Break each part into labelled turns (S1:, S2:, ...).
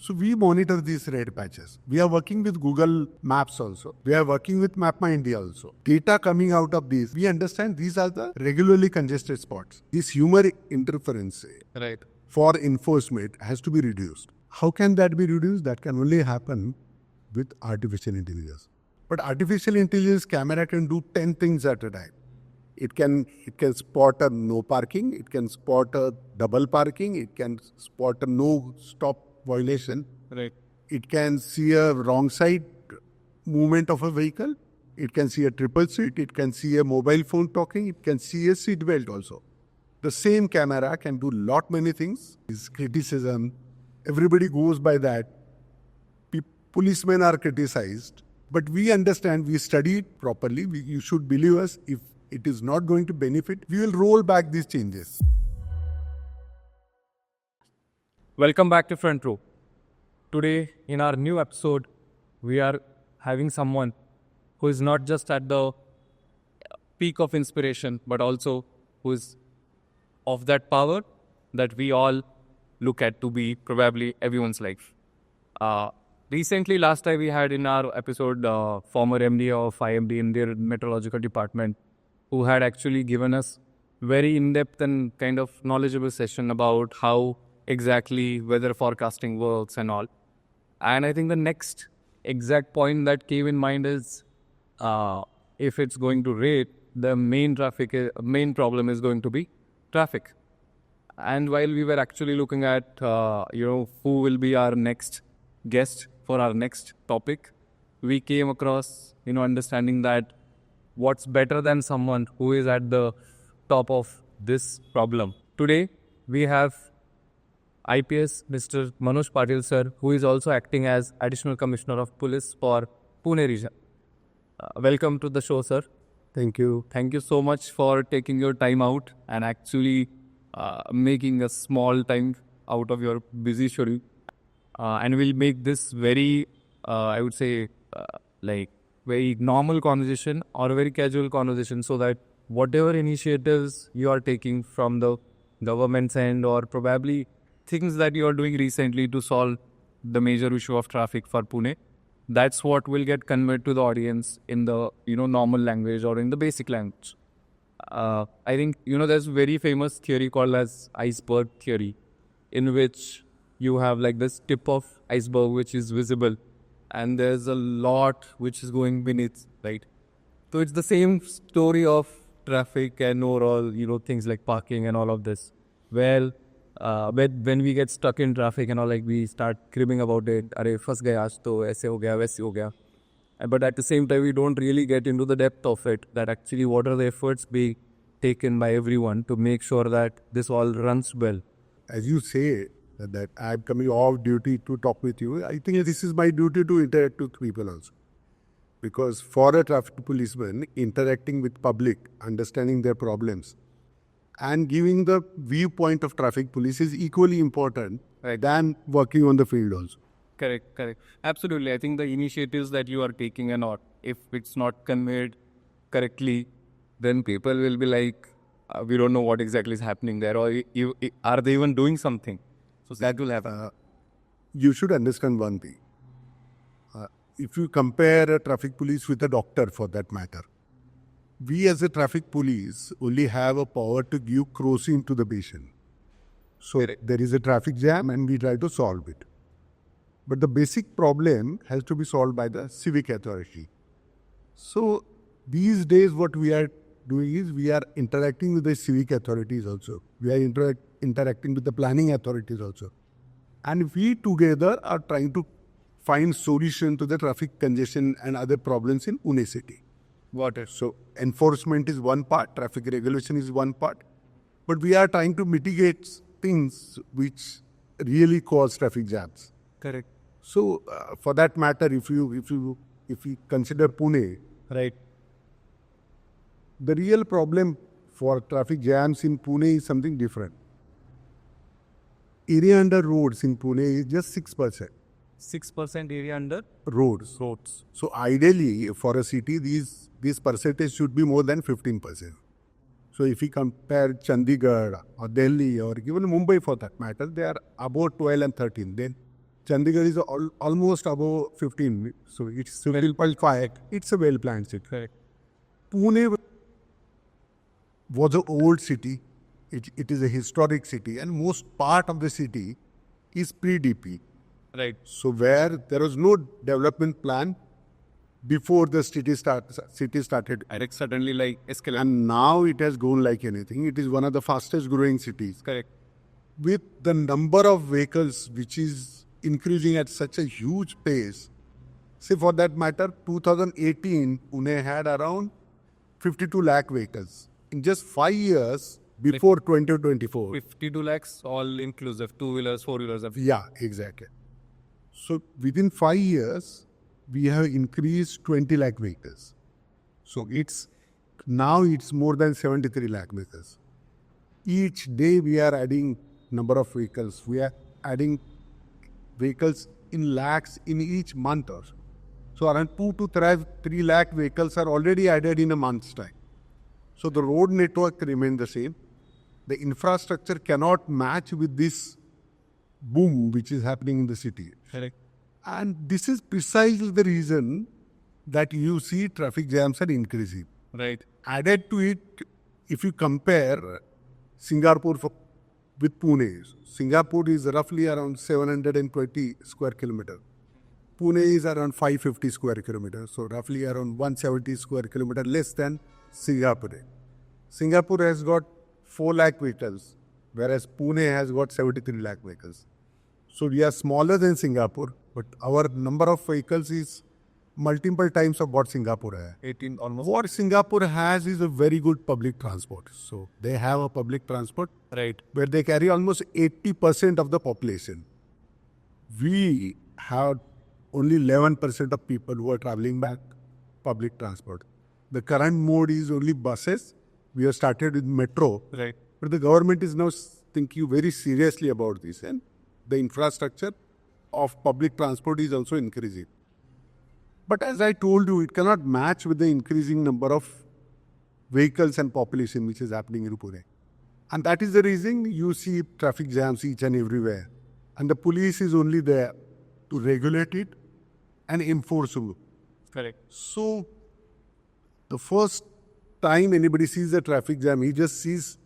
S1: So we monitor these red patches. We are working with Google Maps also. We are working with Map My India also. Data coming out of these, we understand these are the regularly congested spots. This human interference for enforcement has to be reduced. How can that be reduced? That can only happen with artificial intelligence. But artificial intelligence camera can do 10 things at a time. It can spot a no parking, it can spot a double parking, it can spot a no stop violation.
S2: Right.
S1: It can see a wrong side movement of a vehicle. It can see a triple seat. It can see a mobile phone talking. It can see a seat belt also. The same camera can do lot many things. It's criticism. Everybody goes by that. Policemen are criticized. But we understand, we study it properly. You should believe us. If it is not going to benefit, we will roll back these changes.
S2: Welcome back to Front Row. Today, in our new episode, we are having someone who is not just at the peak of inspiration, but also who is of that power that we all look at to be probably everyone's life. Recently, last time we had in our episode, former MD of IMD in their meteorological department, who had actually given us very in-depth and kind of knowledgeable session about how exactly weather forecasting works and all. And I think the next exact point that came in mind is if it's going to rain, the main problem is going to be traffic. And while we were actually looking at who will be our next guest for our next topic, we came across understanding that what's better than someone who is at the top of this problem. Today we have IPS Mr. Manoj Patil sir, who is also acting as Additional Commissioner of Police for Pune region. Welcome to the show, sir.
S1: Thank you.
S2: Thank you so much for taking your time out and actually making a small time out of your busy schedule. And we'll make this very, I would say, very normal conversation or a very casual conversation, so that whatever initiatives you are taking from the government's end, or probably things that you are doing recently to solve the major issue of traffic for Pune, that's what will get conveyed to the audience in the normal language or in the basic language. I think there's a very famous theory called as iceberg theory, in which you have like this tip of iceberg which is visible, and there's a lot which is going beneath, right? So it's the same story of traffic and overall things like parking and all of this. Well, when we get stuck in traffic and all, like, we start cribbing about it. Arey, fas gaya aaj to, aise ho gaya, waise ho gaya. But at the same time, we don't really get into the depth of it, that actually what are the efforts being taken by everyone to make sure that this all runs well.
S1: As you say that I'm coming off duty to talk with you, I think this is my duty to interact with people also. Because for a traffic policeman, interacting with public, understanding their problems, and giving the viewpoint of traffic police is equally important than working on the field also.
S2: Correct. Absolutely. I think the initiatives that you are taking and all, if it's not conveyed correctly, then people will be like, we don't know what exactly is happening there, or are they even doing something? So that will happen.
S1: You should understand one thing. If you compare a traffic police with a doctor for that matter, we as a traffic police only have a power to give crossing to the patient. So there is a traffic jam and we try to solve it. But the basic problem has to be solved by the civic authority. So these days what we are doing is we are interacting with the civic authorities also. We are interacting with the planning authorities also. And we together are trying to find solution to the traffic congestion and other problems in Pune city. So enforcement is one part, traffic regulation is one part, but we are trying to mitigate things which really cause traffic jams.
S2: Correct.
S1: So for that matter, if you consider Pune,
S2: right,
S1: the real problem for traffic jams in Pune is something different. Area under roads in Pune is just 6%.
S2: 6% area under
S1: roads. So ideally, for a city, this percentage should be more than 15%. So if we compare Chandigarh or Delhi or even Mumbai for that matter, they are about 12 and 13. Then Chandigarh is almost above 15, so it's 12.5. It's a well-planned city.
S2: Correct.
S1: Pune was an old city. It is a historic city, and most part of the city is pre-DP.
S2: Right.
S1: So where there was no development plan before the city started,
S2: Correct. Suddenly like escalate.
S1: and now it has grown like anything. It is one of the fastest growing cities.
S2: Correct.
S1: With the number of vehicles which is increasing at such a huge pace, say for that matter, 2018, Pune had around 52 lakh vehicles. In just 5 years before 2024.
S2: 52 lakhs, all inclusive, two-wheelers, four-wheelers.
S1: Yeah, exactly. So within 5 years, we have increased 20 lakh vehicles. So now it's more than 73 lakh vehicles. Each day we are adding number of vehicles. We are adding vehicles in lakhs in each month or so. So around 2 to 3 lakh vehicles are already added in a month's time. So the road network remains the same. The infrastructure cannot match with this boom which is happening in the city.
S2: Correct.
S1: And this is precisely the reason that you see traffic jams are increasing.
S2: Right.
S1: Added to it, if you compare Singapore with Pune, Singapore is roughly around 720 square kilometer. Pune is around 550 square kilometers, so roughly around 170 square kilometer less than Singapore. Singapore has got 4 lakh vehicles, whereas Pune has got 73 lakh vehicles. So we are smaller than Singapore, but our number of vehicles is multiple times of what Singapore has.
S2: 18 almost.
S1: What Singapore has is a very good public transport. So they have a public transport
S2: Right.
S1: where they carry almost 80% of the population. We have only 11% of people who are traveling by public transport. The current mode is only buses. We have started with metro.
S2: Right.
S1: But the government is now thinking very seriously about this, and the infrastructure of public transport is also increasing. But as I told you, it cannot match with the increasing number of vehicles and population which is happening in Pune. And that is the reason you see traffic jams each and everywhere. And the police is only there to regulate it and enforce it.
S2: Correct.
S1: So the first time anybody sees a traffic jam, he just sees,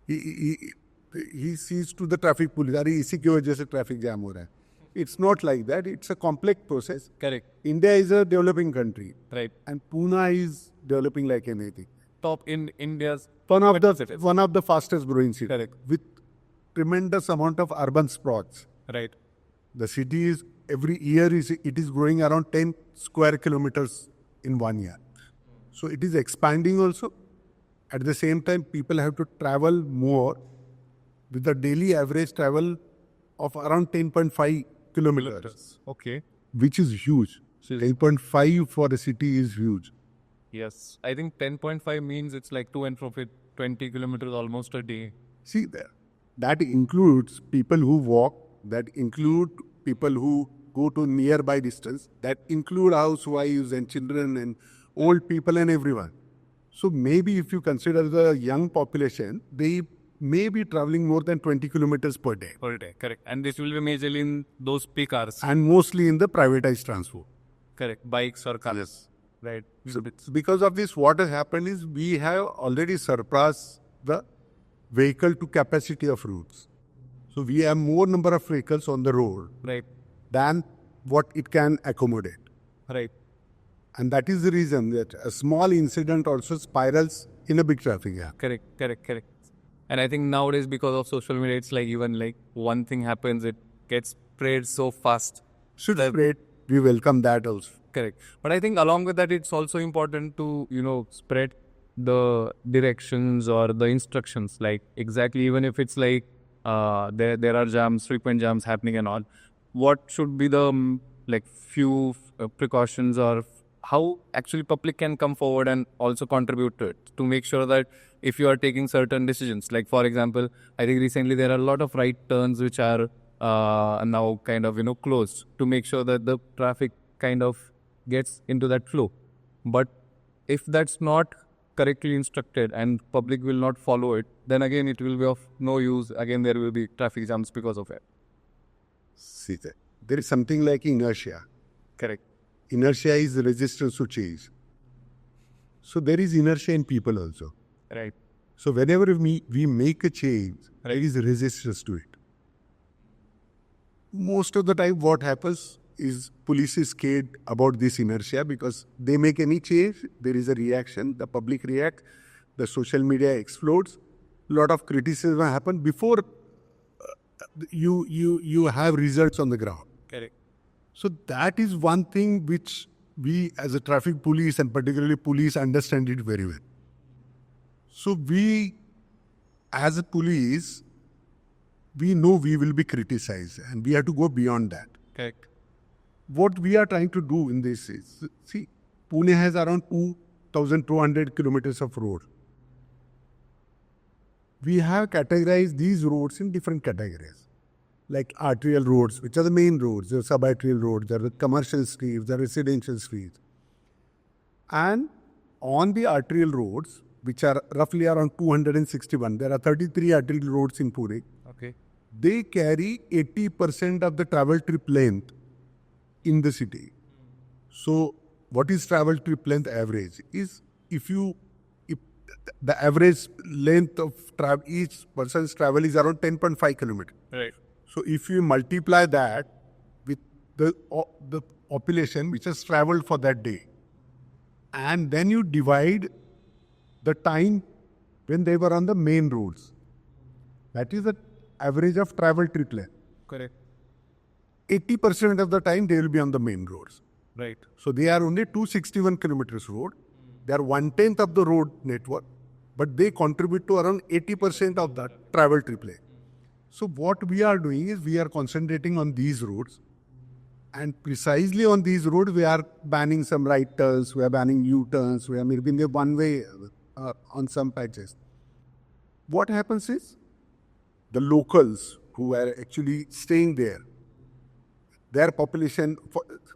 S1: he sees to the traffic police, अरे इसी की वजह से traffic jam हो रहा है. It's not like that. It's a complex process.
S2: Correct.
S1: India is a developing country.
S2: Right.
S1: And Pune is developing like anything.
S2: Top in India's
S1: One of the fastest growing cities.
S2: Correct.
S1: With tremendous amount of urban spots.
S2: Right.
S1: The city is every year it is growing around 10 square kilometers in 1 year. So it is expanding also. At the same time, people have to travel more with the daily average travel of around 10.5 kilometers,
S2: Okay.
S1: which is huge.
S2: So
S1: 10.5 for a city is huge.
S2: Yes. I think 10.5 means it's like to and fro 20 kilometers almost a day.
S1: See, that includes people who walk, that include people who go to nearby distance, that include housewives and children and old people and everyone. So maybe if you consider the young population, they may be traveling more than 20 kilometers per day.
S2: Per day. Correct. And this will be majorly in those peak hours.
S1: And mostly in the privatized transport.
S2: Correct. Bikes or cars.
S1: Yes.
S2: Right.
S1: So because of this, what has happened is we have already surpassed the vehicle to capacity of routes. So we have more number of vehicles on the road
S2: Right.
S1: than what it can accommodate.
S2: Right.
S1: And that is the reason that a small incident also spirals in a big traffic jam.
S2: Correct. And I think nowadays because of social media, it's like even like one thing happens, it gets spread so fast.
S1: Should spread. We welcome that also.
S2: Correct. But I think along with that, it's also important to, spread the directions or the instructions. Like exactly, even if it's like there are jams, frequent jams happening and all, what should be the few precautions or how actually public can come forward and also contribute to it to make sure that if you are taking certain decisions, like for example, I think recently there are a lot of right turns which are now kind of, closed to make sure that the traffic kind of gets into that flow. But if that's not correctly instructed and public will not follow it, then again it will be of no use. Again, there will be traffic jams because of it.
S1: See that. there is something like inertia.
S2: Correct.
S1: Inertia is resistance to change. So there is inertia in people also.
S2: Right.
S1: So whenever we make a change, there is resistance to it. Most of the time what happens is police is scared about this inertia because they make any change, there is a reaction, the public reacts, the social media explodes, a lot of criticism happen before you have results on the ground.
S2: Correct.
S1: So that is one thing which we as a traffic police and particularly police understand it very well. So we as a police, we know we will be criticized and we have to go beyond that.
S2: Correct.
S1: What we are trying to do in this is, see, Pune has around 2,200 kilometers of road. We have categorized these roads in different categories, like arterial roads, which are the main roads, there are sub-arterial roads, there are the commercial streets, there are residential streets. And on the arterial roads, which are roughly around 261, there are 33 arterial roads in Pune.
S2: Okay.
S1: They carry 80% of the travel trip length in the city. So what is travel trip length average? Is if the average length of each person's travel is around 10.5 kilometers.
S2: Right.
S1: So if you multiply that with the population which has traveled for that day, and then you divide the time when they were on the main roads, that is the average of travel trip length.
S2: Correct.
S1: 80% of the time they will be on the main roads.
S2: Right.
S1: So they are only 261 kilometers road. They are 1/10 of the road network, but they contribute to around 80% of that travel trip length. So what we are doing is we are concentrating on these roads, and precisely on these roads we are banning some right turns, we are banning U-turns, we are making the one-way on some patches. What happens is the locals who are actually staying there, their population,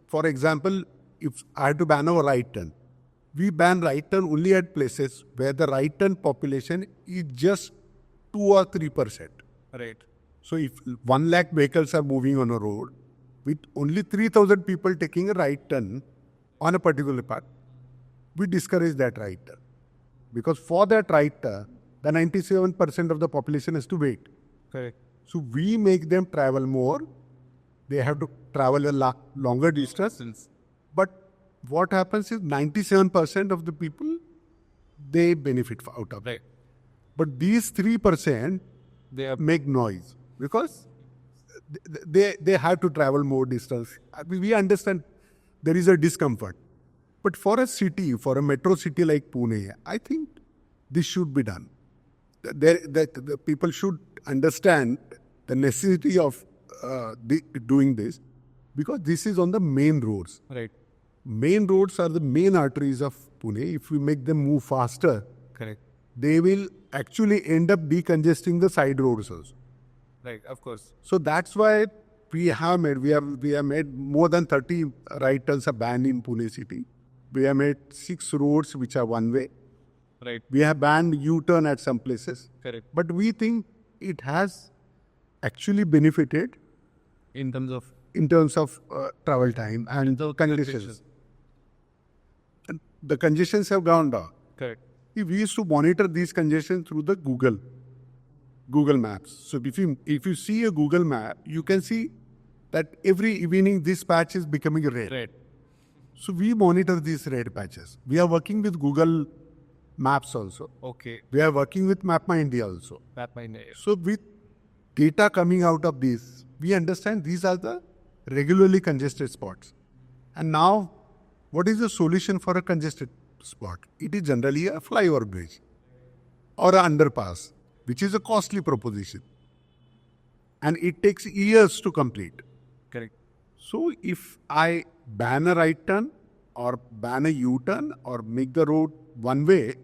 S1: for example, if I had to ban a right turn, we ban right turn only at places where the right turn population is just 2 or 3%.
S2: Right.
S1: So if 1 lakh vehicles are moving on a road, with only 3,000 people taking a right turn on a particular path, we discourage that right turn. Because for that right turn, the 97% of the population has to wait.
S2: Correct.
S1: So we make them travel more. They have to travel a longer distance. But what happens is 97% of the people, they benefit out of it.
S2: Right.
S1: But these 3%
S2: They
S1: make noise because they have to travel more distance. I mean, we understand there is a discomfort. But for a city, for a metro city like Pune, I think this should be done. The people should understand the necessity of doing this because this is on the main roads.
S2: Right.
S1: Main roads are the main arteries of Pune. If we make them move faster,
S2: Correct.
S1: they will actually end up decongesting the side roads also.
S2: Right. Of course.
S1: So that's why we have made more than 30 right turns are banned in Pune city. We have made 6 roads which are one way.
S2: Right.
S1: We have banned U-turn at some places.
S2: Correct.
S1: But we think it has actually benefited
S2: In terms of
S1: travel time and the congestions. And the congestions have gone down.
S2: correct.
S1: We used to monitor these congestions through the Google Maps. So if you see a Google map, you can see that every evening this patch is becoming red.
S2: Right.
S1: So we monitor these red patches. We are working with Google Maps also.
S2: Okay.
S1: We are working with Map My India also.
S2: That might.
S1: So with data coming out of this, we understand these are the regularly congested spots. And now, what is the solution for a congested spot? It is generally a flyover bridge or an underpass, which is a costly proposition. And it takes years to complete.
S2: Correct.
S1: So if I ban a right turn or ban a U-turn or make the road one way,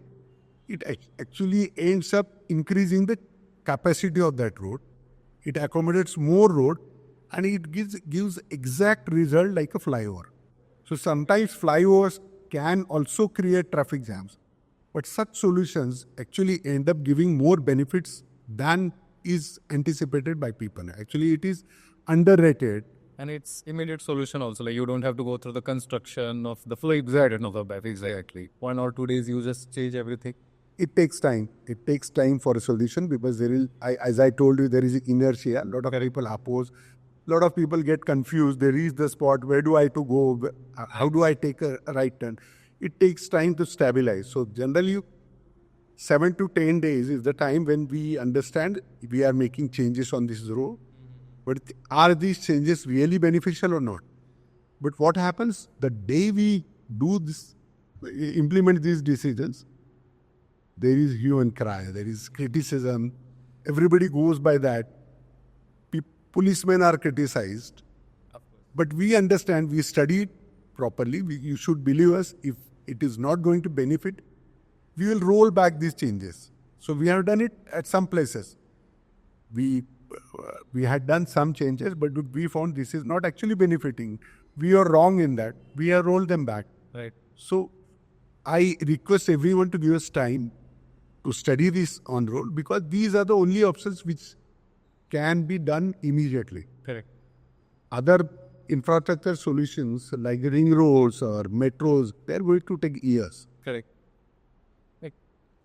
S1: it actually ends up increasing the capacity of that road. It accommodates more road and it gives exact result like a flyover. So sometimes flyovers can also create traffic jams. But such solutions actually end up giving more benefits than is anticipated by people. Actually, it is underrated
S2: And it's immediate solution also. Like you don't have to go through the construction of the flip side and of the back. Exactly. 1 or 2 days, you just change everything.
S1: It takes time. It takes time for a solution because there is, as I told you, there is inertia. A lot of people oppose. A lot of people get confused. They reach the spot. Where do I to go? How do I take a right turn? It takes time to stabilize. So generally, 7 to 10 days is the time when we understand we are making changes on this road. But are these changes really beneficial or not? But what happens the day we do this, implement these decisions, there is hue and cry, there is criticism. Everybody goes by that. Policemen are criticized. But we understand, we study it properly. You should believe us. If it is not going to benefit, we will roll back these changes. So we have done it at some places. We had done some changes, but we found this is not actually benefiting. We are wrong in that. We have rolled them back.
S2: Right.
S1: So I request everyone to give us time to study this on road because these are the only options which can be done immediately.
S2: Correct.
S1: Other infrastructure solutions like ring roads or metros, they're going to take years.
S2: Correct.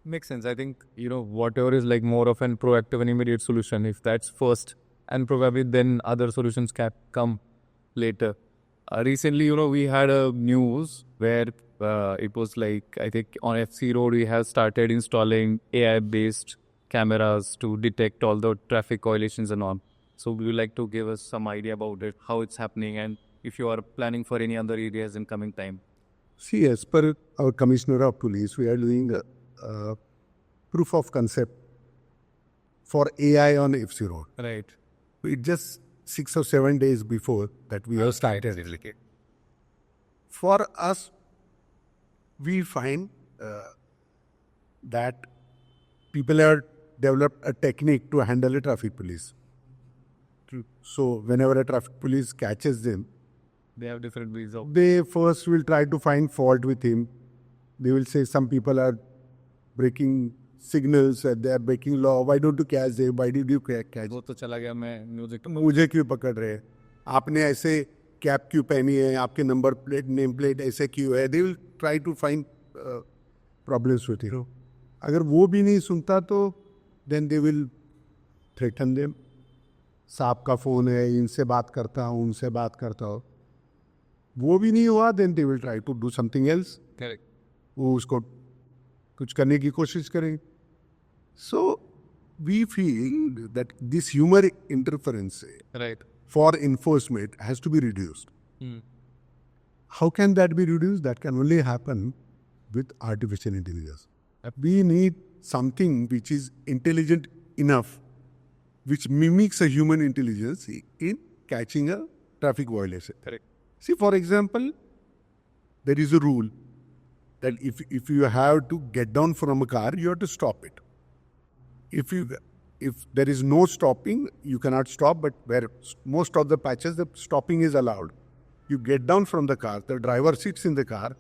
S2: Makes sense. I think, whatever is like more of an proactive and immediate solution, if that's first, and probably then other solutions can come later. Recently, we had a news where it was like, I think on FC Road, we have started installing AI-based cameras to detect all the traffic violations and all. So would you like to give us some idea about it, how it's happening, and if you are planning for any other areas in coming time?
S1: See, as per our Commissioner of Police, we are doing proof of concept for AI on FC Road.
S2: Right.
S1: It just 6 or 7 days before that we have started it. For us, we find that people have developed a technique to handle a traffic police. So whenever a traffic police catches them,
S2: They have different ways of...
S1: they first will try to find fault with him. They will say some people are breaking signals and they are breaking law. Why don't you catch them? Why did you catch?
S2: वो तो चला गया, मैं music
S1: मुझे क्यों पकड़ रहे हैं? आपने ऐसे कैप क्यों पहनी है? आपके नंबर प्लेट नेम प्लेट ऐसे क्यों है? They will try to find problems with you. अगर वो भी नहीं सुनता तो then they will threaten them. साहब का फोन है, इनसे बात करता हूँ, उनसे बात करता हूँ. वो भी नहीं हुआ then they will try to do something else.
S2: Correct.
S1: वो उसको कुछ करने की कोशिश करेंगे. So we feel that this human interference
S2: Right.
S1: for enforcement has to be reduced. How can that be reduced? That can only happen with artificial intelligence. We need something which is intelligent enough, which mimics a human intelligence in catching a traffic violation.
S2: Correct.
S1: See, for example, there is a rule that if you have to get down from a car, you have to stop it. If there is no stopping, you cannot stop, but where most of the patches, the stopping is allowed. You get down from the car, the driver sits in the car,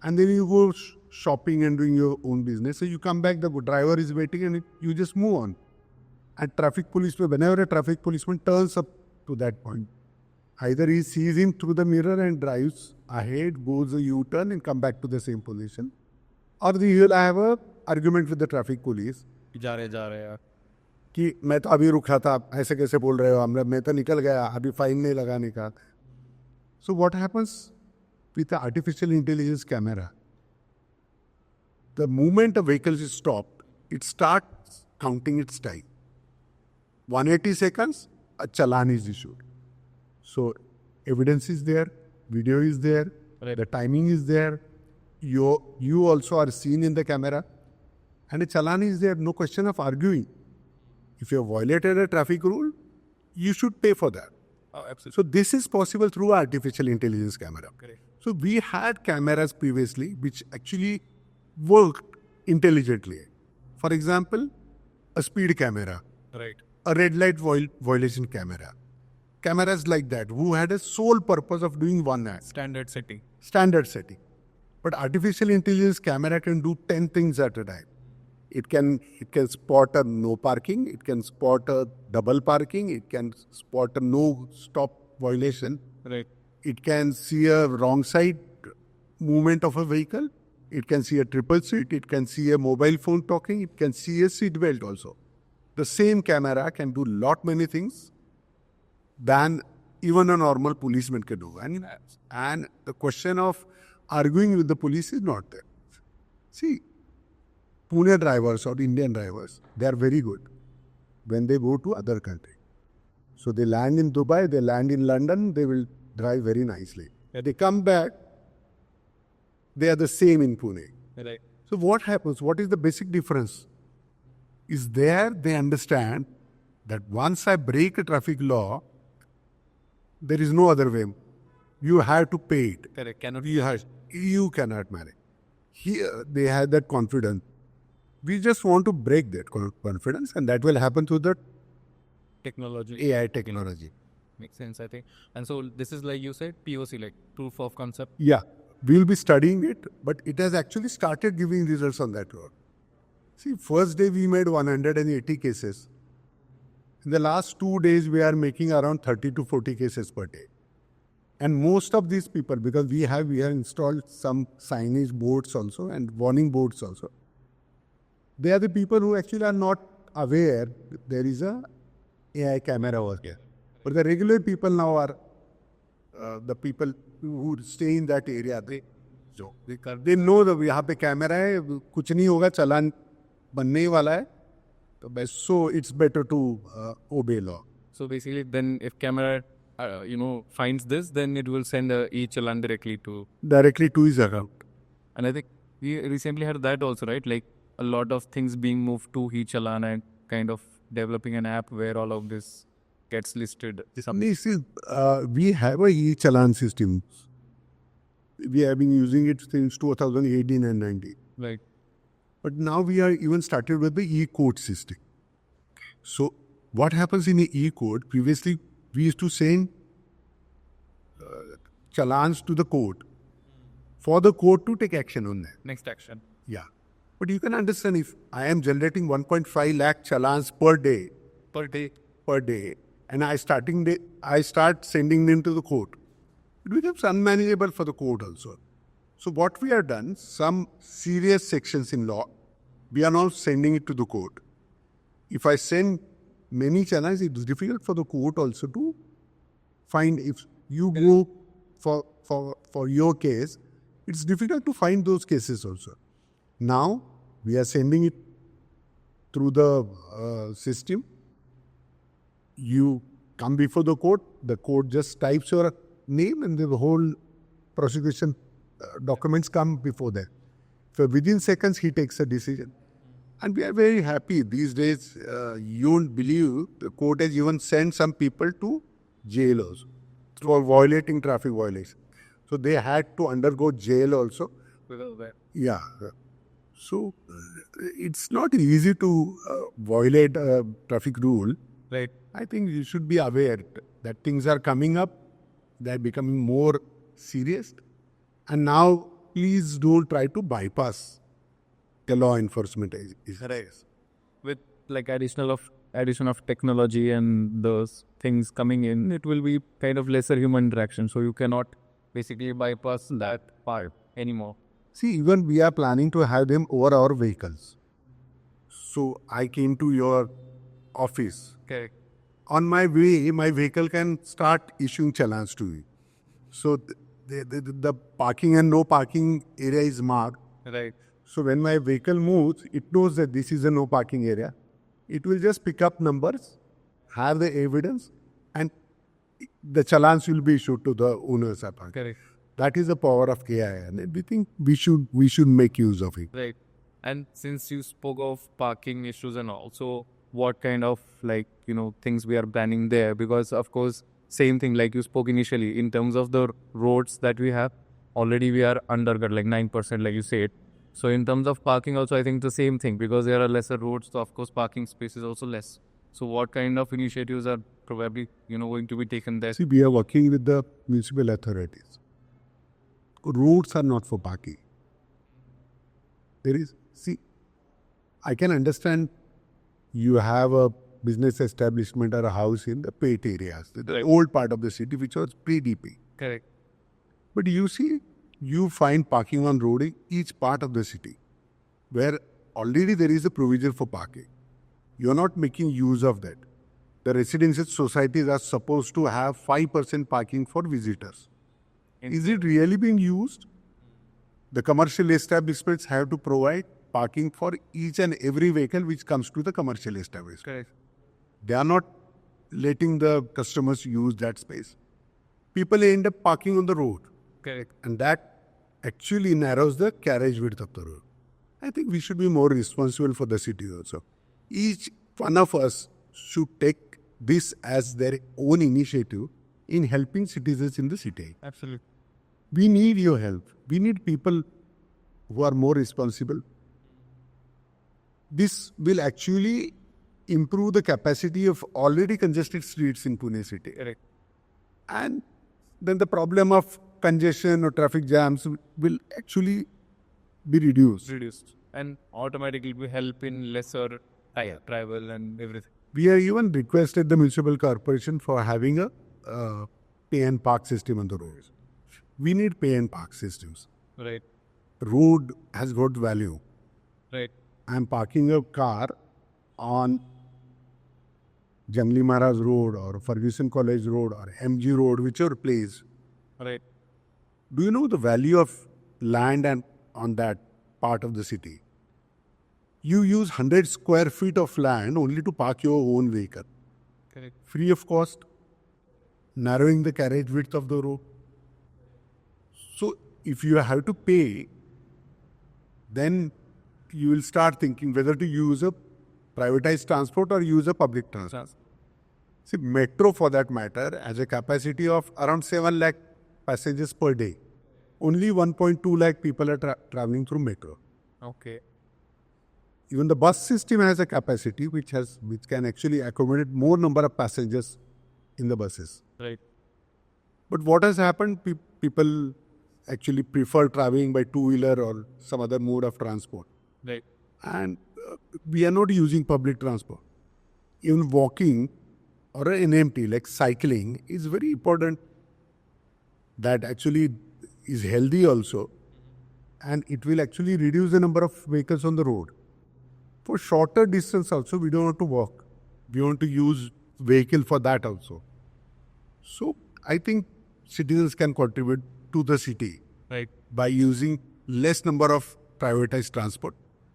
S1: and then you go shopping and doing your own business. So you come back, the driver is waiting, and you just move on. And traffic police, whenever a traffic policeman turns up to that point, either he sees him through the mirror and drives ahead, goes a U-turn and come back to the same position. Or he will have a argument with the traffic police.
S2: जा रहे यार
S1: कि मैं तो अभी रुका था, ऐसे कैसे बोल रहे हो? मैं तो निकल गया, अभी फाइन नहीं लगाने का. So what happens with the artificial intelligence camera? The moment a vehicle is stopped, it starts counting its time. 180 seconds, a challan is issued. So evidence is there, video is there,
S2: Right.
S1: the timing is there. You also are seen in the camera, and a challan is there. No question of arguing. If you have violated a traffic rule, you should pay for that.
S2: Oh, absolutely.
S1: So this is possible through artificial intelligence camera.
S2: Correct.
S1: So we had cameras previously which actually worked intelligently. For example, a speed camera,
S2: Right.
S1: a red light violation camera. Cameras like that who had a sole purpose of doing one act.
S2: Standard setting.
S1: Standard setting. But artificial intelligence camera can do 10 things at a time. It can spot a no parking, it can spot a double parking, it can spot a no stop violation.
S2: Right.
S1: It can see a wrong side movement of a vehicle. It can see a triple seat. It can see a mobile phone talking. It can see a seat belt also. The same camera can do lot many things than even a normal policeman can do. And the question of arguing with the police is not there. See, Pune drivers or Indian drivers, they are very good when they go to other country. So they land in Dubai, they land in London, they will drive very nicely. They come back, they are the same in Pune.
S2: Right.
S1: So what happens? What is the basic difference? Is there they understand that once I break a traffic law, there is no other way. You have to pay it.
S2: Correct. Cannot.
S1: You cannot manage. Here they have that confidence. We just want to break that confidence, and that will happen through the
S2: Technology.
S1: AI technology.
S2: Makes sense, I think. And so this is like you said, POC, like proof of concept.
S1: Yeah, we will be studying it, but it has actually started giving results on that road. See, first day we made 180 cases. In the last 2 days, we are making around 30 to 40 cases per day. And most of these people, because we have installed some signage boards also and warning boards also. They are the people who actually are not aware there is a AI camera over here. But the regular people now are the people who stay in that area. They know that यहाँ पे camera है, कुछ नहीं होगा, चालान बनने ही वाला है. So it's better to obey law.
S2: So basically, then if camera, finds this, then it will send a E-challan directly to
S1: his account.
S2: And I think we recently had that also, right? Like a lot of things being moved to E-challan and kind of developing an app where all of this gets listed.
S1: We have a E-challan system. We have been using it since 2018 and 19.
S2: Right.
S1: But now we are even started with the E-code system. So what happens in the E-code? Previously, we used to send challans to the court for the court to take action on that.
S2: Next action.
S1: Yeah. But you can understand if I am generating 1.5 lakh challans per day, and I start sending them to the court, it becomes unmanageable for the court also. So what we have done, some serious sections in law, we are now sending it to the court. If I send many challenge, it is difficult for the court also to find. If you go for your case, it's difficult to find those cases also. Now, we are sending it through the system. You come before the court just types your name and the whole prosecution documents come before that. So within seconds, he takes a decision. And we are very happy. These days, you won't believe, the court has even sent some people to jail also for violating traffic violation. So they had to undergo jail also. Yeah. So it's not easy to violate a traffic rule.
S2: Right.
S1: I think you should be aware that things are coming up. They're becoming more serious. And now, please don't try to bypass the law enforcement agencies.
S2: With like addition of technology and those things coming in, it will be kind of lesser human interaction. So you cannot basically bypass that part anymore.
S1: See, even we are planning to have them over our vehicles. So I came to your office.
S2: Correct.
S1: On my way, my vehicle can start issuing challans to me. So the parking and no parking area is marked.
S2: Right.
S1: So when my vehicle moves, it knows that this is a no parking area. It will just pick up numbers, have the evidence, and the challans will be issued to the owner's apartment.
S2: Correct.
S1: That is the power of AI, and we think we should make use of it.
S2: Right. And since you spoke of parking issues and also what kind of things we are planning there, because of course same thing like you spoke initially in terms of the roads that we have, already we are under like 9% like you said. So in terms of parking also I think the same thing, because there are lesser roads, so of course parking space is also less. So what kind of initiatives are probably going to be taken there?
S1: See, we are working with the municipal authorities. Roads are not for parking. I can understand you have a business establishment or a house in the pet areas, the
S2: Right.
S1: old part of the city, which was pre-DP.
S2: Correct.
S1: But you see, you find parking on road in each part of the city, where already there is a provision for parking. You are not making use of that. The residential societies are supposed to have 5% parking for visitors. Is it really being used? The commercial establishments have to provide parking for each and every vehicle which comes to the commercial establishment.
S2: Correct.
S1: They are not letting the customers use that space. People end up parking on the road,
S2: Correct.
S1: and that actually narrows the carriage width of the road. I think we should be more responsible for the city also. Each one of us should take this as their own initiative in helping citizens in the city.
S2: Absolutely.
S1: We need your help. We need people who are more responsible. This will actually improve the capacity of already congested streets in Pune city.
S2: Correct.
S1: And then the problem of congestion or traffic jams will actually be reduced.
S2: Reduced. And automatically will help in lesser travel and everything.
S1: We have even requested the municipal corporation for having a pay and park system on the roads. We need pay and park systems.
S2: Right.
S1: Road has got value.
S2: Right.
S1: I'm parking a car on Jangli Maharaj Road or Ferguson College Road or MG Road, whichever place.
S2: Right.
S1: Do you know the value of land and on that part of the city? You use 100 square feet of land only to park your own vehicle.
S2: Correct.
S1: Free of cost, narrowing the carriage width of the road. So if you have to pay, then you will start thinking whether to use a privatized transport or use a public transport. See, metro for that matter has a capacity of around 7 lakh passengers per day. Only 1.2 lakh people are traveling through metro.
S2: Okay.
S1: Even the bus system has a capacity which can actually accommodate more number of passengers in the buses.
S2: Right.
S1: But what has happened? People actually prefer traveling by two-wheeler or some other mode of transport.
S2: Right.
S1: And we are not using public transport. Even walking or an NMT like cycling is very important. That actually is healthy also, and it will actually reduce the number of vehicles on the road. For shorter distance also, we don't want to walk. We want to use vehicle for that also. So I think citizens can contribute to the city
S2: Right.
S1: by using less number of privatized transport,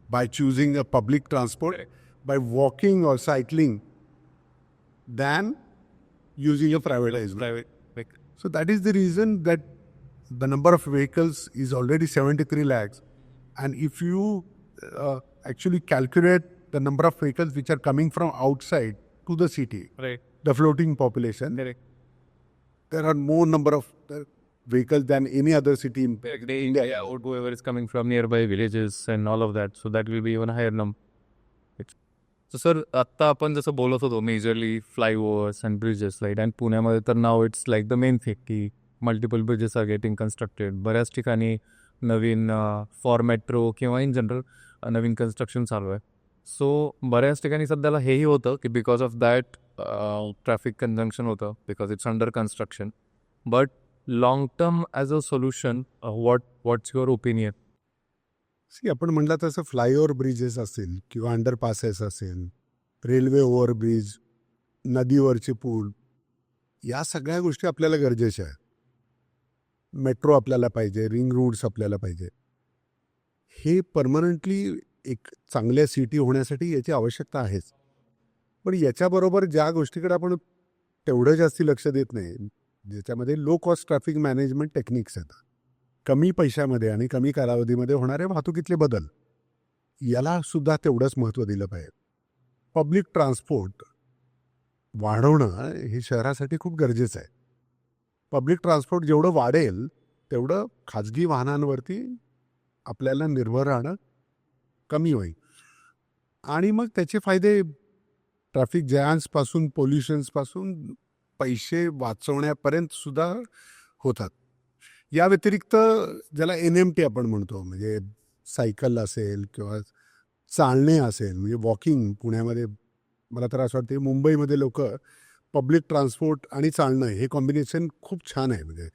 S1: by choosing a public transport,
S2: Correct.
S1: by walking or cycling, than using a privatized.
S2: Private vehicle.
S1: So that is the reason that the number of vehicles is already 73 lakhs. And if you actually calculate the number of vehicles which are coming from outside to the city,
S2: Right.
S1: the floating population,
S2: Correct.
S1: there are more number of vehicles than any other city in
S2: India, yeah, or whoever is coming from nearby villages and all of that. So that will be even higher number. So sir, आत्ता आपण जसं बोलत होतो majorly flyovers and bridges right and पुण्यामध्ये तर नाव it's like the main thing की multiple bridges are getting constructed. बऱ्याच ठिकाणी नवीन फॉर मेट्रो किंवा इन जनरल नवीन कन्स्ट्रक्शन चालू आहे. सो बऱ्याच ठिकाणी सध्याला हेही होतं की because of that traffic conjunction होतं because it's under construction. But long term as a solution what's your opinion?
S1: See आपण म्हटलं तसं फ्लायओव्हर ब्रिजेस असेल किंवा अंडरपासेस असेल, रेल्वे ओव्हरब्रिज, नदीवरचे पूल, या सगळ्या गोष्टी आपल्याला गरजेच्या आहेत. मेट्रो आपल्याला पाहिजे, रिंग रोड्स आपल्याला पाहिजे. हे परमनंटली एक चांगल्या सिटी होण्यासाठी याची आवश्यकता आहेच. पण याच्याबरोबर ज्या गोष्टीकडे आपण तेवढं जास्ती लक्ष देत नाही, ज्याच्यामध्ये low cost traffic management techniques आहेत, कमी पैशामध्ये आणि कमी कालावधीमध्ये होणारे वाहतुकीतले बदल, याला सुद्धा तेवढंच महत्त्व दिलं पाहिजे. पब्लिक ट्रान्सपोर्ट वाढवणं हे शहरासाठी खूप गरजेचं आहे. पब्लिक ट्रान्सपोर्ट जेवढं वाढेल तेवढं खाजगी वाहनांवरती आपल्याला निर्भर राहणं कमी होईल आणि मग त्याचे फायदे ट्रॅफिक जॅम्सपासून पोल्युशन्सपासून पैसे वाचवण्यापर्यंत सुद्धा होतात. या व्यतिरिक्त ज्याला NMT आपण म्हणतो, म्हणजे सायकल असेल किंवा चालणे असेल, म्हणजे वॉकिंग, पुण्यामध्ये मला तर असं वाटतं मुंबईमध्ये लोक पब्लिक ट्रान्सपोर्ट आणि चालणं हे कॉम्बिनेशन खूप छान आहे. म्हणजे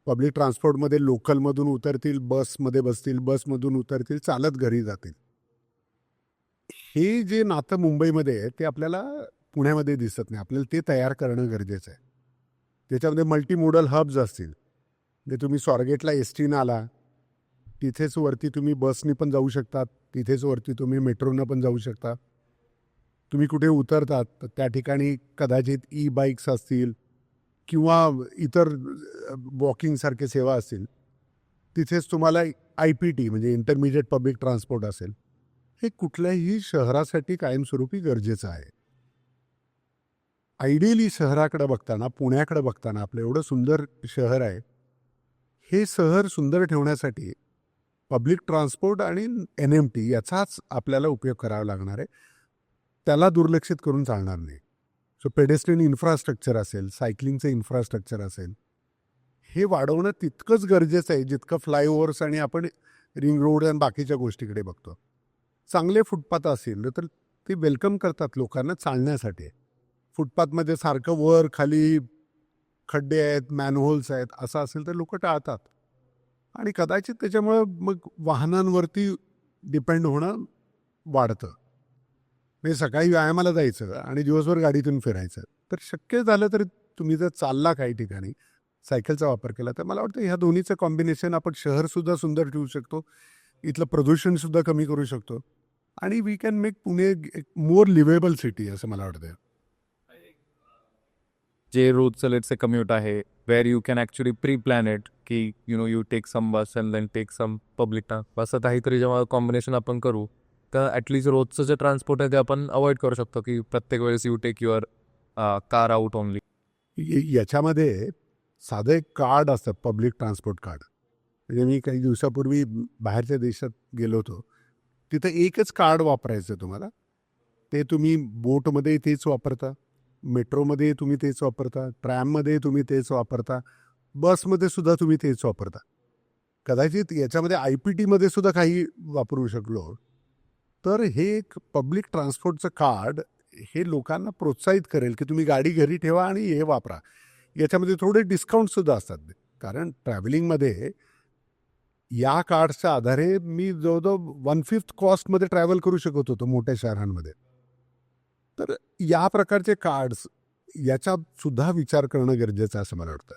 S1: पब्लिक ट्रान्सपोर्टमध्ये लोकलमधून उतरतील, बसमध्ये बसतील, बसमधून उतरतील, चालत घरी जातील. हे जे नातं मुंबईमध्ये आहे ते आपल्याला पुण्यामध्ये दिसत नाही. आपल्याला ते तयार करणं गरजेचं आहे. त्याच्यामध्ये मल्टीमोडल हब्स असतील. म्हणजे तुम्ही स्वारगेटला एसटीनं आला, तिथेच वरती तुम्ही बसनी पण जाऊ शकता, तिथेच वरती तुम्ही मेट्रोनं पण जाऊ शकता. तुम्ही कुठे उतरतात तर त्या ठिकाणी कदाचित ई बाईक्स असतील किंवा इतर वॉकिंगसारखे सेवा असतील. तिथेच तुम्हाला IPT म्हणजे इंटरमिजिएट पब्लिक ट्रान्सपोर्ट असेल. हे कुठल्याही शहरासाठी कायमस्वरूपी गरजेचं आहे. आयडियली शहराकडे बघताना, पुण्याकडे बघताना आपलं एवढं सुंदर शहर आहे. हे शहर सुंदर ठेवण्यासाठी पब्लिक ट्रान्सपोर्ट आणि NMT याचाच आपल्याला उपयोग करावा लागणार आहे. त्याला दुर्लक्षित करून चालणार नाही. सो पेडेस्ट्रियन इन्फ्रास्ट्रक्चर असेल, सायकलिंगचं इन्फ्रास्ट्रक्चर असेल, हे वाढवणं तितकंच गरजेचं आहे जितकं फ्लायओव्हर्स आणि आपण रिंग रोड आणि बाकीच्या गोष्टीकडे बघतो. चांगले फुटपाथ असेल तर ते वेलकम करतात लोकांना चालण्यासाठी. फुटपाथमध्ये सारखं वर खाली खड्डे आहेत, मॅनहोल्स आहेत असं असेल तर लोक टाळतात. आणि कदाचित त्याच्यामुळं मग वाहनांवरती डिपेंड होणं वाढतं. म्हणजे सकाळी व्यायामाला जायचं आणि दिवसभर गाडीतून फिरायचं. तर शक्य झालं तर तुम्ही जर चालला काही ठिकाणी, सायकलचा वापर केला तर मला वाटतं ह्या दोन्हीचं कॉम्बिनेशन आपण शहरसुद्धा सुंदर ठेवू शकतो, इथलं प्रदूषणसुद्धा कमी करू शकतो आणि वी कॅन मेक पुणे एक मोर लिव्हेबल सिटी असं मला वाटतं.
S2: जे रोजचं लेटचे कम्युट आहे, where you can actually pre plan it, की you take some bus and then take some public असं काहीतरी जेव्हा कॉम्बिनेशन आपण करू तर ॲटलिस्ट रोजचं जे ट्रान्सपोर्ट आहे ते आपण अवॉइड करू शकतो, की प्रत्येक वेळेस you take your car out only.
S1: याच्यामध्ये साधं एक कार्ड असतं, पब्लिक ट्रान्सपोर्ट कार्ड. म्हणजे मी काही दिवसापूर्वी बाहेरच्या देशात गेलो होतो. तिथं एकच कार्ड वापरायचं तुम्हाला. ते तुम्ही बोटमध्ये तेच वापरता, मेट्रोमध्ये तुम्ही तेच वापरता, ट्रॅममध्ये तुम्ही तेच वापरता, बसमध्ये सुद्धा तुम्ही तेच वापरता. कदाचित याच्यामध्ये IPTमध्ये सुद्धा काही वापरू शकलो तर हे एक पब्लिक ट्रान्सपोर्टचं कार्ड हे लोकांना प्रोत्साहित करेल की तुम्ही गाडी घरी ठेवा आणि हे वापरा. याच्यामध्ये थोडे डिस्काउंटसुद्धा असतात. कारण ट्रॅव्हलिंगमध्ये या कार्ड्सच्या आधारे मी जवळजवळ 1/5 कॉस्टमध्ये ट्रॅव्हल करू शकत होतो मोठ्या शहरांमध्ये. तर या प्रकारचे कार्ड्स याचा सुद्धा विचार करणं गरजेचं असं मला वाटतं.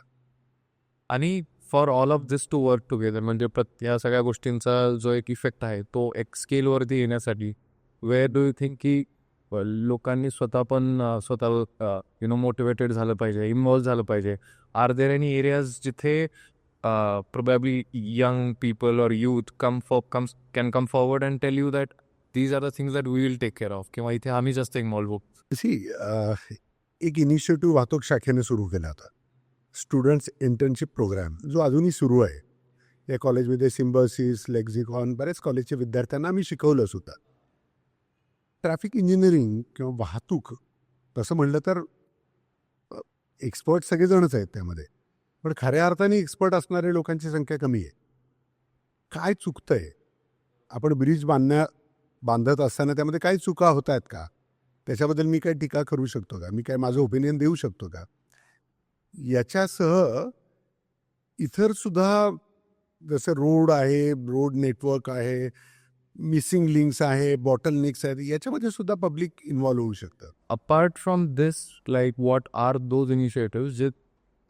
S2: आणि for all of this to work together म्हणजे या सगळ्या गोष्टींचा जो एक इफेक्ट आहे तो एक स्केलवरती येण्यासाठी वेअर डू यू थिंक की लोकांनी स्वतः पण स्वतः मोटिवेटेड झालं पाहिजे, इन्व्हॉल्व झालं पाहिजे. आर देर एनी एरियाज जिथे प्रोबॅबली यंग पीपल और youth can come forward and tell you that these are the things that we will take care of, किंवा इथे आम्ही जास्त इन्व्हॉल्व होऊ?
S1: एक इनिशिएटिव्ह वाहतूक शाखेने सुरू केला होता, स्टुडंट्स इंटर्नशिप प्रोग्राम, जो अजूनही सुरू आहे. या कॉलेजमध्ये सिम्बॉसिस, लेक्झिकॉन बऱ्याच कॉलेजच्या विद्यार्थ्यांना आम्ही शिकवलं सुद्धा. ट्रॅफिक इंजिनिअरिंग किंवा वाहतूक तसं म्हणलं तर एक्सपर्ट सगळेजणच आहेत त्यामध्ये, पण खऱ्या अर्थाने एक्सपर्ट असणारे लोकांची संख्या कमी आहे. काय चुकतंय? आपण ब्रिज बांधत असताना त्यामध्ये काही चुका होत आहेत का? त्याच्याबद्दल मी काय टीका करू शकतो का? मी काय माझं ओपिनियन देऊ शकतो का? याच्यासह इतर सुद्धा जसं रोड आहे, रोड नेटवर्क आहे, मिसिंग लिंक्स आहे, बॉटल नेक्स आहेत, याच्यामध्ये सुद्धा पब्लिक इन्व्हॉल्व होऊ शकतं.
S2: Apart from this like what are those initiative जे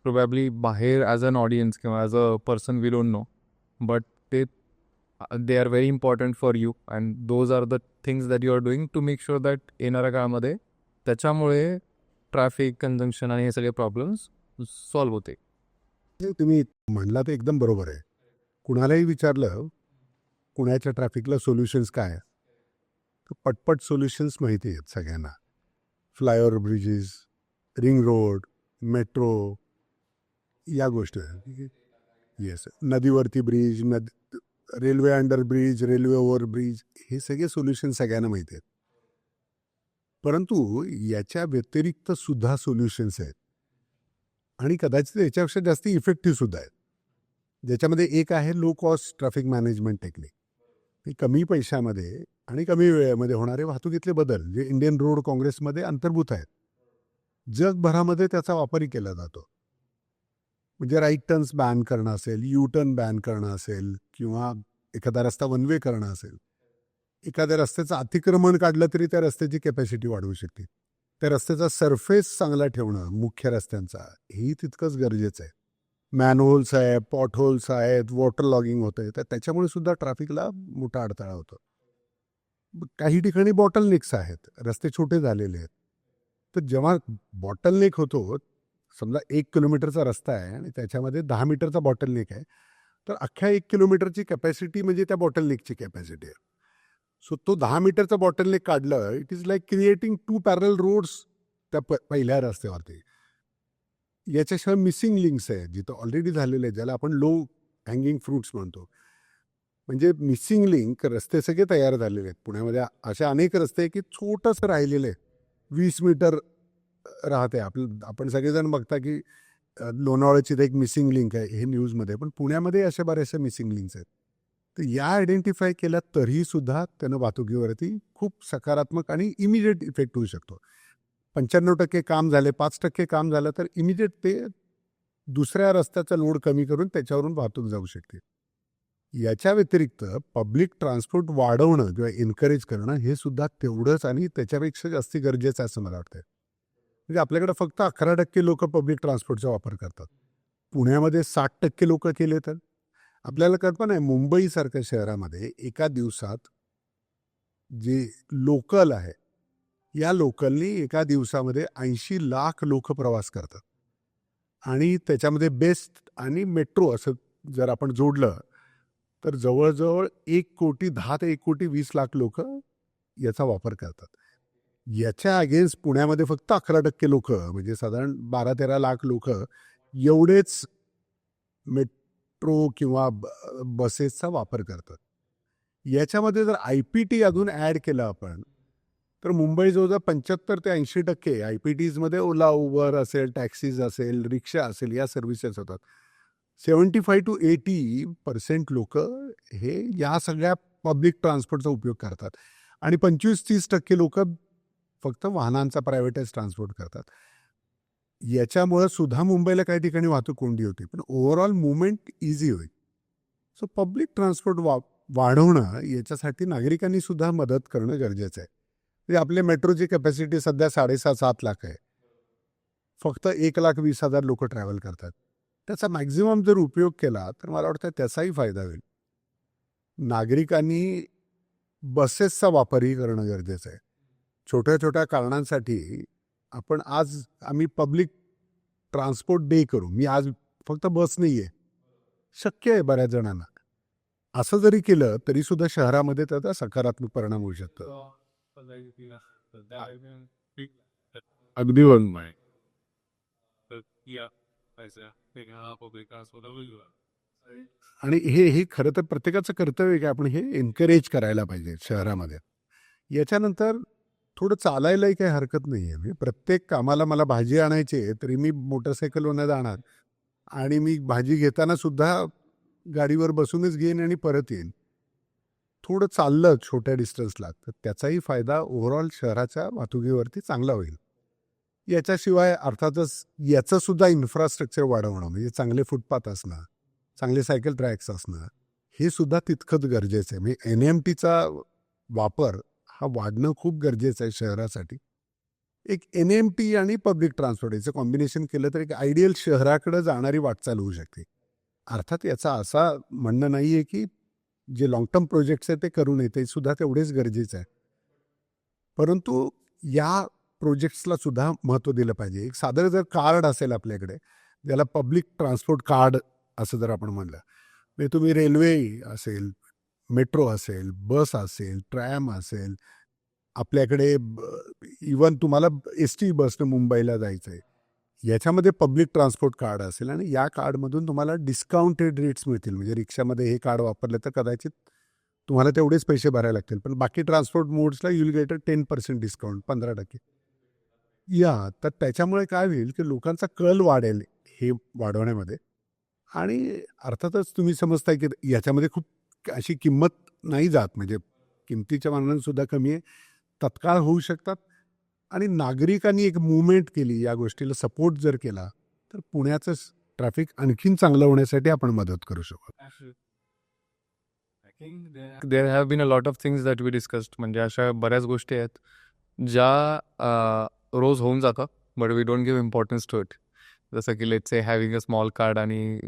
S2: प्रोबॅबली बाहेर ॲज अन ऑडियन्स किंवा as a person we don't know but they are very important for you and those are the things that you are doing to make sure that येणाऱ्या काळामध्ये त्याच्यामुळे traffic conjunction आणि हे सगळे problems solve होते?
S1: तुम्ही म्हणला ते एकदम बरोबर आहे. कुणालाही विचारलं पुण्याच्या ट्रॅफिकला सोल्युशन्स काय आहे, तर पटपट सोल्युशन्स माहिती आहेत सगळ्यांना. Flyover bridges, ring road, metro, या गोष्टी. येस, नदीवरती bridge, railway under bridge, railway over bridge, हे सगळे सोल्युशन सगळ्यांना माहिती आहेत. परंतु याच्या व्यतिरिक्त सुद्धा सोल्युशन्स आहेत आणि कदाचित याच्यापेक्षा जास्त इफेक्टिव्ह सुद्धा आहेत. ज्याच्यामध्ये एक आहे low cost traffic management technique. कमी पैशामध्ये आणि कमी वेळेमध्ये होणारे वाहतुकीतले बदल जे इंडियन रोड काँग्रेसमध्ये अंतर्भूत आहेत, जगभरामध्ये त्याचा वापरही केला जातो. म्हणजे राईट टर्न्स बॅन करणं असेल, यू टर्न बॅन करणं असेल किंवा एखादा रस्ता वन वे करणं असेल. एखाद्या रस्त्याचं अतिक्रमण काढलं तरी त्या रस्त्याची कॅपॅसिटी वाढवू शकते. त्या रस्त्याचा सरफेस चांगला ठेवणं मुख्य रस्त्यांचा हेही तितकंच गरजेचं आहे. मॅनहोल्स आहे, पॉटहोल्स आहेत, वॉटर लॉगिंग होतं तर त्याच्यामुळे सुद्धा ट्रॅफिकला मोठा अडथळा होतो. काही ठिकाणी बॉटलनेक्स आहेत, रस्ते छोटे झालेले आहेत. तर जेव्हा बॉटलनेक होतो, समजा 1 किलोमीटरचा रस्ता आहे आणि त्याच्यामध्ये 10 मीटरचा बॉटलनेक आहे, तर अख्ख्या 1 किलोमीटरची कॅपॅसिटी म्हणजे त्या बॉटलनेकची कॅपॅसिटी आहे. सो तो 10 मीटरचा बॉटलनेक काढलं, it is like creating 2 parallel roads त्या पहिल्या रस्त्यावरती. याच्याशिवाय मिसिंग लिंक्स आहेत, जिथं ऑलरेडी झालेले आहेत, ज्याला आपण लो हँगिंग फ्रुट्स म्हणतो. म्हणजे मिसिंग लिंक रस्ते सगळे तयार झालेले आहेत. पुण्यामध्ये असे अनेक रस्ते आहे की छोटंसं राहिलेलं आहे. 20 मीटर राहते. आपण सगळेजण बघता की लोणावळ्याची एक मिसिंग लिंक आहे हे न्यूजमध्ये, पण पुण्यामध्ये अशा बऱ्याचशा मिसिंग लिंक्स आहेत. तर या आयडेंटिफाय केल्या तरीही सुद्धा त्यानं वाहतुकीवरती खूप सकारात्मक आणि इमिजिएट इफेक्ट होऊ शकतो. 95% काम झाले, 5% काम झालं तर इमिजिएट ते दुसऱ्या रस्त्याचा लोड कमी करून त्याच्यावरून वाहतूक जाऊ शकते. याच्या व्यतिरिक्त पब्लिक ट्रान्सपोर्ट वाढवणं किंवा एनकरेज करणं हे सुद्धा तेवढंच आणि त्याच्यापेक्षा जास्त गरजेचं आहे असं मला वाटतं. म्हणजे आपल्याकडे फक्त 11% लोक पब्लिक ट्रान्सपोर्टचा वापर करतात. पुण्यामध्ये 60% लोक केले तर आपल्याला कल्पना आहे मुंबईसारख्या शहरामध्ये एका दिवसात जे लोकल आहे या लोकलनी एका दिवसामध्ये 80 लाख लोक प्रवास करतात. आणि त्याच्यामध्ये बेस्ट आणि मेट्रो असं जर आपण जोडलं तर जवळजवळ 1,10 ते 1,20 लोक याचा वापर करतात. याच्या अगेन्स्ट पुण्यामध्ये फक्त 11% लोक म्हणजे साधारण 12-13 लाख लोक एवढेच मेट्रो किंवा बसेसचा वापर करतात. याच्यामध्ये जर IPT अजून ॲड केलं आपण तर मुंबई जवळजवळ 75 ते 80% IPTजमध्ये ओला, उबर असेल, टॅक्सीज असेल, रिक्षा असेल या सर्व्हिसेस होतात. 75 to 80% लोक हे या सगळ्या पब्लिक ट्रान्सपोर्टचा उपयोग करतात आणि 25-30% लोक फक्त वाहनांचा प्रायव्हेटाइज ट्रान्सपोर्ट करतात. याच्यामुळे सुद्धा मुंबईला काही ठिकाणी वाहतूक कोंडी होती, पण ओव्हरऑल मुवमेंट इझी होईल. सो पब्लिक ट्रान्सपोर्ट वाढवणं याच्यासाठी नागरिकांनी सुद्धा मदत करणं गरजेचं आहे. म्हणजे आपले मेट्रोची कॅपॅसिटी सध्या 6.5-7 लाख आहे. फक्त 1,20,000 लोक ट्रॅव्हल करतात. त्याचा मॅक्झिमम जर उपयोग केला तर मला वाटतं त्याचाही फायदा होईल. नागरिकांनी बसेसचा वापरही करणं गरजेचं आहे. छोट्या छोट्या कारणांसाठी आम्ही पब्लिक ट्रान्सपोर्ट डे करू. मी आज फक्त बस नाही आहे, शक्य आहे बऱ्याच जणांना. असं जरी केलं तरी सुद्धा शहरामध्ये त्याचा सकारात्मक परिणाम होऊ शकतो. अगदी बरोबर. आणि हे खरं तर प्रत्येकाचं कर्तव्य आहे की आपण हे एनकरेज करायला पाहिजे शहरामध्ये. याच्यानंतर थोडं चालायलाही काही हरकत नाही आहे. म्हणजे प्रत्येक कामाला मला भाजी आणायची आहे तरी मी मोटरसायकलवरनं जाणार आणि मी भाजी घेताना सुद्धा गाडीवर बसूनच घेईन आणि परत येईन. थोडं चाललं छोट्या डिस्टन्सला तर त्याचाही फायदा ओव्हरऑल शहराच्या वाहतुकीवरती चांगला होईल. याच्याशिवाय अर्थातच याचं सुद्धा इन्फ्रास्ट्रक्चर वाढवणं म्हणजे चांगले फुटपाथ असणं, चांगले सायकल ट्रॅक्स असणं हे सुद्धा तितकंच गरजेचं आहे. म्हणजे NMTचा वापर हा वाढणं खूप गरजेचं आहे शहरासाठी. एक NMT आणि पब्लिक ट्रान्सपोर्ट याचं कॉम्बिनेशन केलं तर एक आयडियल शहराकडे जाणारी वाटचाल होऊ शकते. अर्थात याचा असा म्हणणं नाही आहे की जे लॉंग टर्म प्रोजेक्ट्स आहेत ते करू नये, ते सुद्धा तेवढेच गरजेचं आहे. परंतु या प्रोजेक्ट्सला सुद्धा महत्त्व दिलं पाहिजे. एक साधं जर कार्ड असेल आपल्याकडे ज्याला पब्लिक ट्रान्सपोर्ट कार्ड असं जर आपण म्हणलं, म्हणजे तुम्ही रेल्वे असेल, मेट्रो असेल, बस असेल, ट्रॅम असेल, आपल्याकडे इवन तुम्हाला ST बसनं मुंबईला जायचं आहे, याच्यामध्ये पब्लिक ट्रान्सपोर्ट कार्ड असेल आणि या कार्डमधून तुम्हाला डिस्काउंटेड रेट्स मिळतील. म्हणजे रिक्षामध्ये हे कार्ड वापरलं तर कदाचित तुम्हाला तेवढेच पैसे भरायला लागतील, पण बाकी ट्रान्सपोर्ट मोड्सला यू विल गेट 10% डिस्काउंट, 15%. तर त्याच्यामुळे काय होईल की लोकांचा कल वाढेल हे वाढवण्यामध्ये. आणि अर्थातच तुम्ही समजताय की याच्यामध्ये खूप अशी किंमत नाही जात. म्हणजे किमतीच्या मानाने सुद्धा कमी आहे, तत्काळ होऊ शकतात. आणि नागरिकांनी एक मुवमेंट केली, या गोष्टीला सपोर्ट जर केला, तर पुण्याचं ट्रॅफिक आणखीन चांगलं होण्यासाठी आपण मदत करू शकतो.
S2: There have been a lot of things that we discussed. म्हणजे अशा बऱ्याच गोष्टी आहेत ज्या रोज होऊन जातात, but we don't give importance to it. जसं की let's say having a small card आणि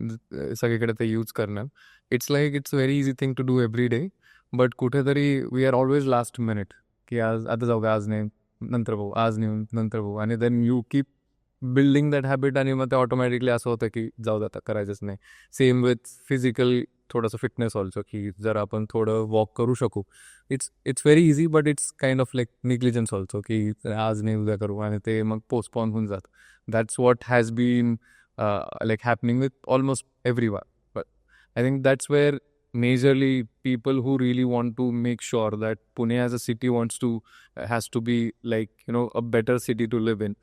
S2: सगळीकडे ते यूज करणं. It's very easy thing to do every day, but कुठेतरी we are always last minute, की आज आता जाऊ का, आज नाही, नंतर भाऊ, आज नेऊन नंतर भाऊ, आणि then you keep building that habit, आणि मग ते ऑटोमॅटिकली असं होतं की जाऊ आता करायचंच नाही. सेम विथ फिजिकल थोडंसं फिटनेस ऑल्सो, की जर आपण थोडं वॉक करू शकू, it's very easy, but it's kind of like negligence also, की आज नाही उद्या करू, आणि ते मग पोस्टपॉन होऊन जातं. That's what has been like happening with almost everyone. But I think that's where majorly people who really want to make sure that Pune as a city has to be like, a better city to live in.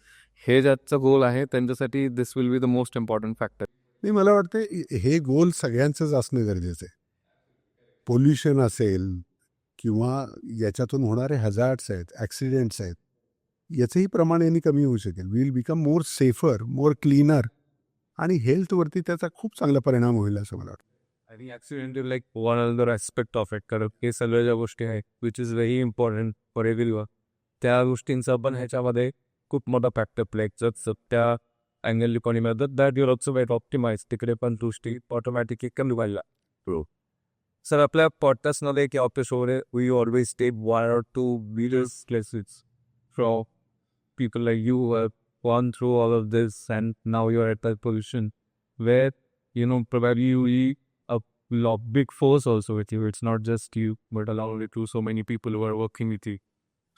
S2: हे ज्याचा गोल आहे त्यांच्यासाठी this will be the most important factor.
S1: नाही, मला वाटतं हे गोल सगळ्यांचंच असणं गरजेचं आहे. Pollution असेल किंवा याच्यातून होणारे हजार्ड्स आहेत, ॲक्सिडेंट्स आहेत, याचंही प्रमाण यांनी कमी होऊ शकेल. Will become more safer, more cleaner, आणि हेल्थवरती त्याचा खूप चांगला परिणाम होईल असं मला वाटतं.
S2: I think accident is like one other aspect of it. कारण हे सगळ्या ज्या गोष्टी आहेत which is very important for everyone, त्या गोष्टींचा पण ह्याच्यामध्ये खूप मोठा फॅक्टर प्ले. जर त्या अँगल कोणी मिळतात that your also weight optimize, तिकडे पण गोष्टी ऑटोमॅटिकली कमी व्हायला. सर, आपल्या पॉडकास्टमध्ये की ऑफिस वगैरे we always take 1 or 2 videos classes from people like you who have gone through all of this, and now you're at that position where probably you need a big force also with you. It's not just you, but along with you so many people who are working with you.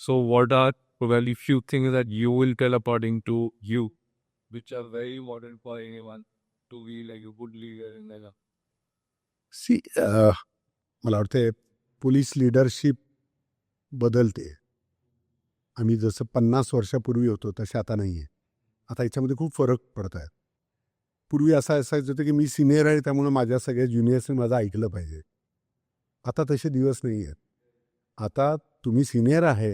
S2: So what are probably few things that you will tell according to you which are very important for anyone to be like a good leader in that?
S1: सी, मला वाटते police leadership बदलते. आम्ही जसं 50 वर्षापूर्वी होतो तसे आता नाही आहे. आता याच्यामध्ये खूप फरक पडत आहे. पूर्वी असं असायचं होतं की मी सिनियर आहे त्यामुळे माझ्या सगळ्या ज्युनियर्सने माझं ऐकलं पाहिजे. आता तसे दिवस नाही आहेत. आता तुम्ही सिनियर आहे,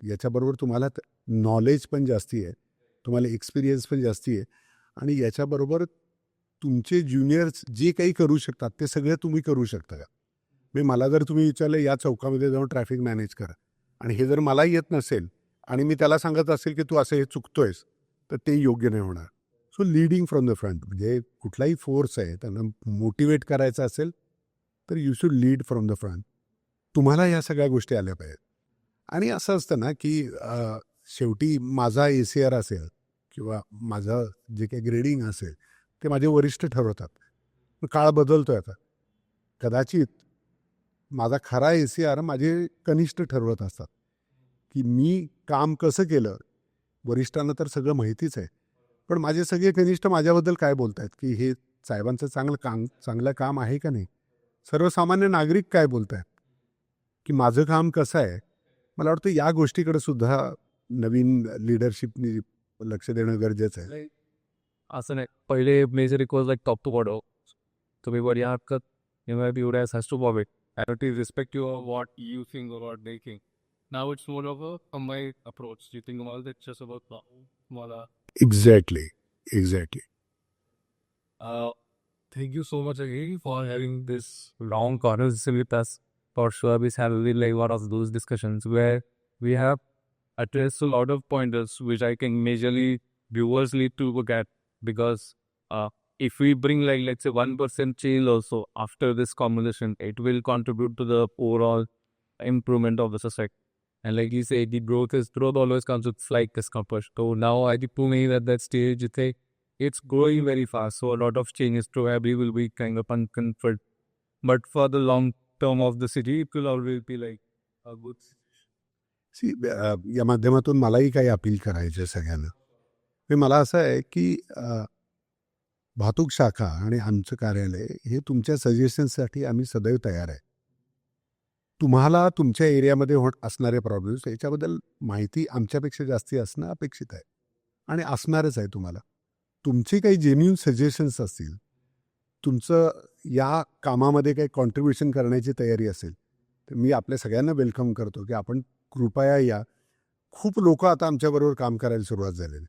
S1: याच्याबरोबर तुम्हाला नॉलेज पण जास्ती आहे, तुम्हाला एक्सपिरियन्स पण जास्ती आहे, आणि याच्याबरोबर तुमचे ज्युनियर्स जे काही करू शकतात ते सगळं तुम्ही करू शकता का? मला जर तुम्ही विचारलं या चौकामध्ये जाऊन ट्रॅफिक मॅनेज करा, आणि हे जर मला येत नसेल आणि मी त्याला सांगत असेल की तू असं हे चुकतोयस, तर ते योग्य नाही होणार. सो लीडिंग फ्रॉम द फ्रंट, म्हणजे कुठलाही फोर्स आहे त्यांना मोटिवेट करायचं असेल तर you should lead from the front. तुम्हाला या सगळ्या गोष्टी आल्या पाहिजेत. आणि असं असतं ना की शेवटी माझा ACR असेल किंवा माझं जे काही ग्रेडिंग असेल ते माझे वरिष्ठ ठरवतात. काळ बदलतोय आता. कदाचित माझा खरा ACR माझे कनिष्ठ ठरवत असतात की मी काम कसं केलं. वरिष्ठांना तर सगळं माहितीच आहे, पण माझे सगळे कनिष्ठ माझ्याबद्दल काय बोलत आहेत की हे साहेबांचं चांगलं काम आहे का नाही. सर्वसामान्य नागरिक काय बोलत आहेत की माझं काम कसं आहे. मला वाटतं या गोष्टीकडे सुद्धा नवीन लिडरशिपनी लक्ष देणं गरजेचं आहे.
S2: असं नाही, पहिले major equals like top to bottom. तुम्ही बढिया हरकत एवढ्या has to bob it. I have to respect you of what you think or what they think. Now it's more of a combined approach. You think about it just about Mala.
S1: Exactly.
S2: Thank you so much again for having this long conversation with us. For sure, this has been like one of those discussions where we have addressed a lot of pointers which I think majorly viewers need to look at, because if we bring like let's say 1% change also after this conversation, it will contribute to the overall improvement of the society. And like you say, the growth always comes with slight discomfort. So now I think Pune is at that stage, it's growing very fast. So a lot of changes probably will be kind of uncomfort. But for the long term of the city, it will always be like a good situation.
S1: या माध्यमातून मलाही काही appeal करायचं सगळ्यांना. मला असं आहे की वाहतूक शाखा आणि आमचं कार्यालय हे तुमच्या सजेशन्ससाठी आम्ही सदैव तयार आहे. तुम्हाला तुमच्या एरियामध्ये असणारे प्रॉब्लेम्स याच्याबद्दल माहिती आमच्यापेक्षा जास्ती असणं अपेक्षित आहे आणि असणारच आहे. तुम्हाला तुमची काही जेन्युइन सजेशन्स असतील, तुमचं या कामामध्ये काही कॉन्ट्रीब्युशन करण्याची तयारी असेल, तर मी आपल्या सगळ्यांना वेलकम करतो की आपण कृपया या. खूप लोक आता आमच्याबरोबर काम करायला सुरुवात झालेली.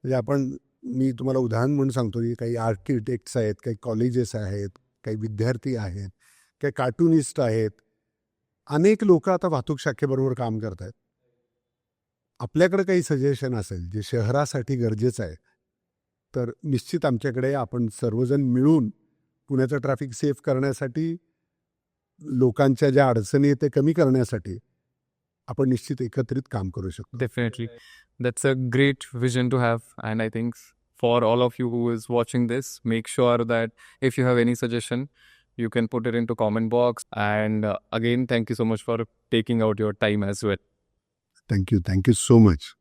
S1: म्हणजे मी तुम्हाला उदाहरण म्हणून सांगतो की काही आर्किटेक्ट्स आहेत, काही कॉलेजेस आहेत, काही विद्यार्थी आहेत, काही कार्टुनिस्ट आहेत. अनेक लोक आता वाहतूक शाखेबरोबर काम करत आहेत. आपल्याकडे काही सजेशन असेल जे शहरासाठी गरजेचं आहे, तर निश्चित आमच्याकडे आपण सर्वजण मिळून पुण्याचं ट्रॅफिक सेफ करण्यासाठी, लोकांच्या ज्या अडचणी आहेत ते कमी करण्यासाठी आपण निश्चित एकत्रित काम करू शकतो.
S2: Definitely. That's a great vision to have. And I think for all of you who is watching this, make sure that if you have any suggestion, you can put it into comment box. And again, thank you so much for taking out your time as well.
S1: Thank you so much.